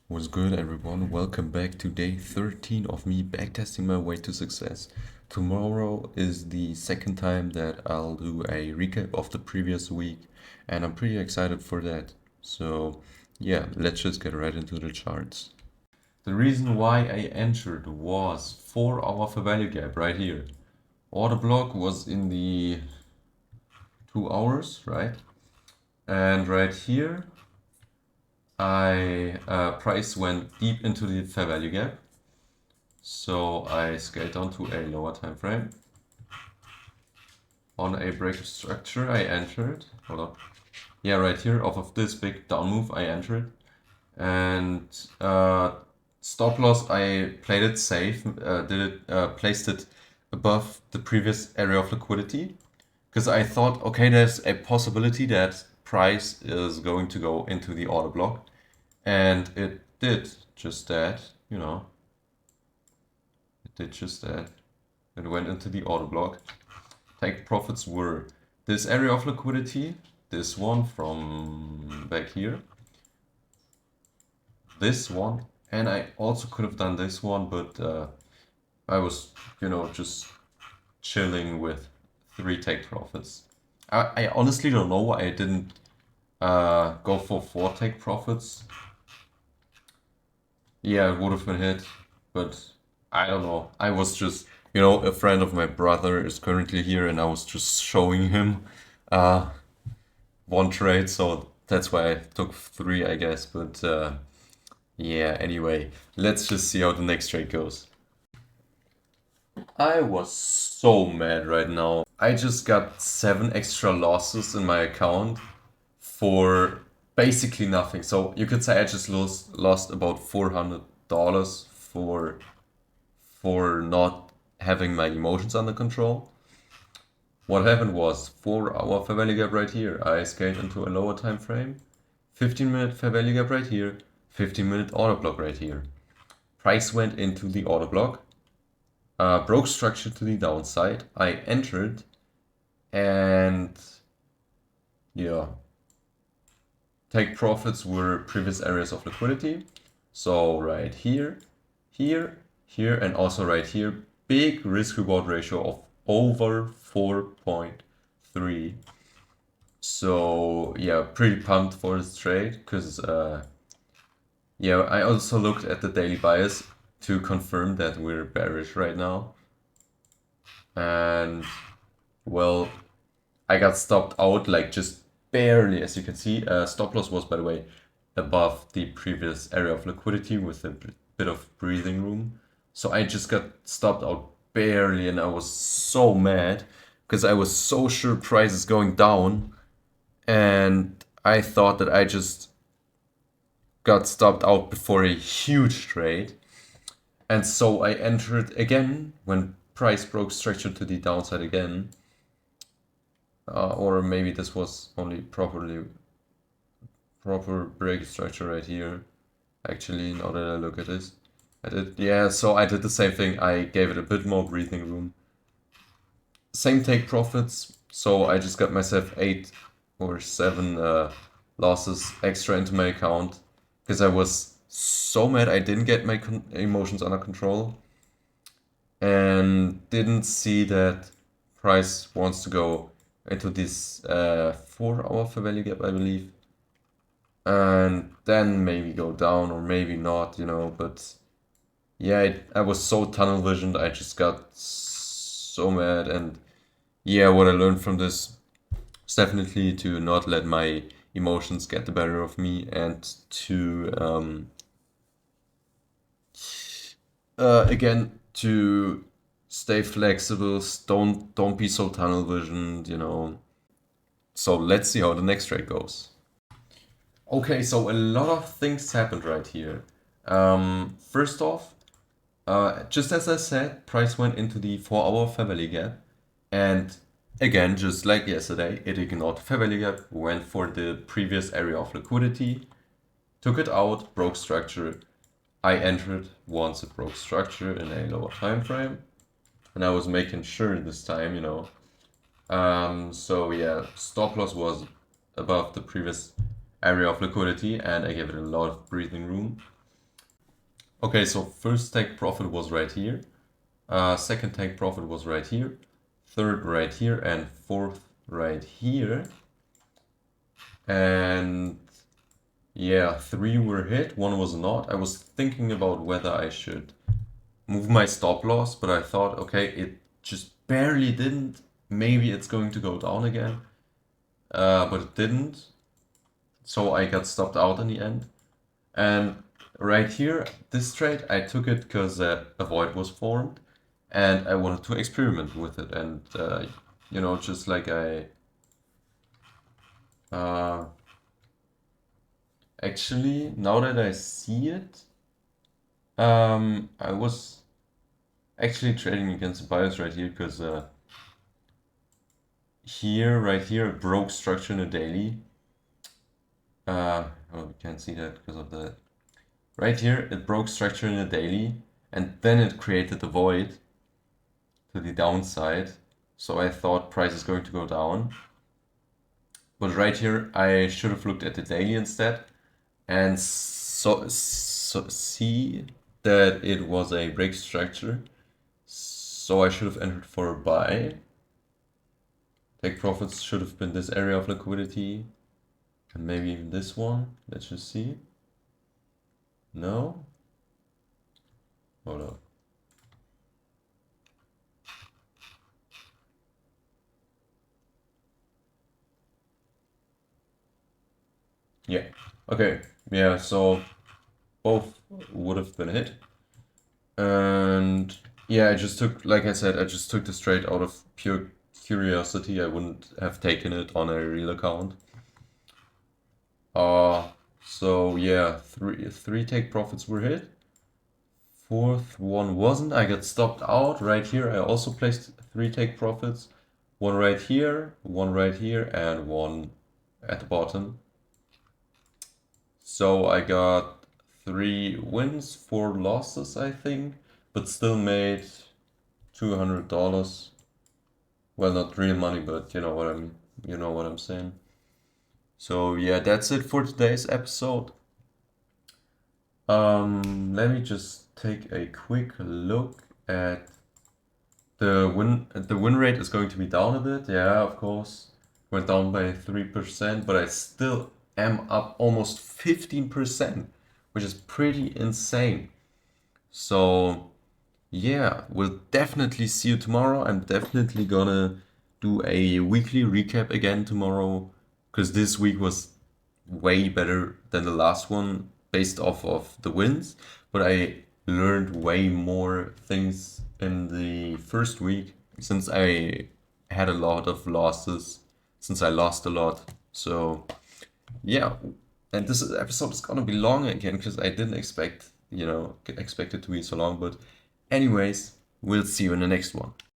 What's good, everyone? Welcome back to day 13 of me backtesting my way to success. Tomorrow is the second time that I'll do a recap of the previous week, and I'm pretty excited for that. So, yeah, let's just get right into the charts. The reason why I entered was 4 hour fair value gap right here. Order block was in the 2 hours, right? And right here, price went deep into the fair value gap. So I scaled down to a lower time frame. On a break of structure, I entered. Hold on. Yeah, right here, off of this big down move, I entered. And stop loss, I played it safe. Placed it above the previous area of liquidity, because I thought, okay, there's a possibility that price is going to go into the order block, and it did just that. It did just that. It went into the order block. Take profits were this area of liquidity, this one from back here, this one, and I also could have done this one, but I was, just chilling with 3 take profits. I honestly don't know why I didn't go for 4 take profits. Yeah, it would have been hit, but I don't know. I was just, a friend of my brother is currently here, and I was just showing him uh, one trade, so that's why I took 3, I guess. But yeah, anyway, let's just see how the next trade goes. I was so mad right now. I just got 7 extra losses in my account for basically nothing. So you could say I just lost about $400 for not having my emotions under control. What happened was 4 hour fair value gap right here. I scaled into a lower time frame. 15-minute fair value gap right here. 15-minute order block right here. Price went into the order block. Broke structure to the downside. I entered, and yeah, take profits were previous areas of liquidity. So right here, here, here, and also right here, big risk reward ratio of over 4.3. So yeah, pretty pumped for this trade, because yeah, I also looked at the daily bias to confirm that we're bearish right now. And well, I got stopped out like just barely, as you can see. Stop loss was, by the way, above the previous area of liquidity with a bit of breathing room. So I just got stopped out barely, and I was so mad because I was so sure price is going down, and I thought that I just got stopped out before a huge trade. And so I entered again when price broke structure to the downside again. Or maybe this was only proper break structure right here. Actually, now that I look at this, so I did the same thing. I gave it a bit more breathing room. Same take profits, so I just got myself 8 or 7 losses extra into my account because I was so mad I didn't get my emotions under control and didn't see that price wants to go into this 4 hour fair value gap, I believe, and then maybe go down or maybe not, but yeah, I was so tunnel visioned. I just got so mad. And yeah, what I learned from this is definitely to not let my emotions get the better of me, and to again, to stay flexible. Don't be so tunnel visioned. So let's see how the next trade goes. Okay, so a lot of things happened right here. First off, just as I said, price went into the 4 hour fair value gap, and again, just like yesterday, it ignored the fair value gap, went for the previous area of liquidity, took it out, broke structure. I entered once it broke structure in a lower time frame, and I was making sure this time. So yeah, stop loss was above the previous area of liquidity, and I gave it a lot of breathing room. Okay, so first take profit was right here. Second take profit was right here. Third right here, and fourth right here. And yeah, 3 were hit, 1 was not. I was thinking about whether I should move my stop loss, but I thought, okay, it just barely didn't. Maybe it's going to go down again. But it didn't. So I got stopped out in the end. And right here, this trade, I took it because a void was formed and I wanted to experiment with it. And, you know, just like actually, now that I see it, I was actually trading against the buyers right here because right here, it broke structure in a daily. Oh, we can't see that because of the right here, it broke structure in a daily, and then it created a void to the downside. So I thought price is going to go down. But right here, I should have looked at the daily instead and see that it was a break structure. So I should have entered for a buy. Take profits should have been this area of liquidity and maybe even this one. Let's just see. No? Hold up. Yeah. Okay. Yeah, so both would have been hit. And yeah, I just took, like I said, I just took this trade out of pure curiosity. I wouldn't have taken it on a real account. So yeah, three take profits were hit. Fourth one wasn't. I got stopped out right here. I also placed 3 take profits. One right here, and one at the bottom. So I got 3 wins, 4 losses, I think, but still made $200. Well, not real money, but you know what I'm saying. So yeah, that's it for today's episode. Let me just take a quick look at the win. The win rate is going to be down a bit. Yeah, of course, went down by 3%, but I still am up almost 15%, which is pretty insane. So yeah, we'll definitely see you tomorrow. I'm definitely gonna do a weekly recap again tomorrow because this week was way better than the last one based off of the wins, but I learned way more things in the first week since I had a lot of losses, since I lost a lot. So yeah, and this episode is gonna be long again because I didn't expect it to be so long, but anyways, we'll see you in the next one.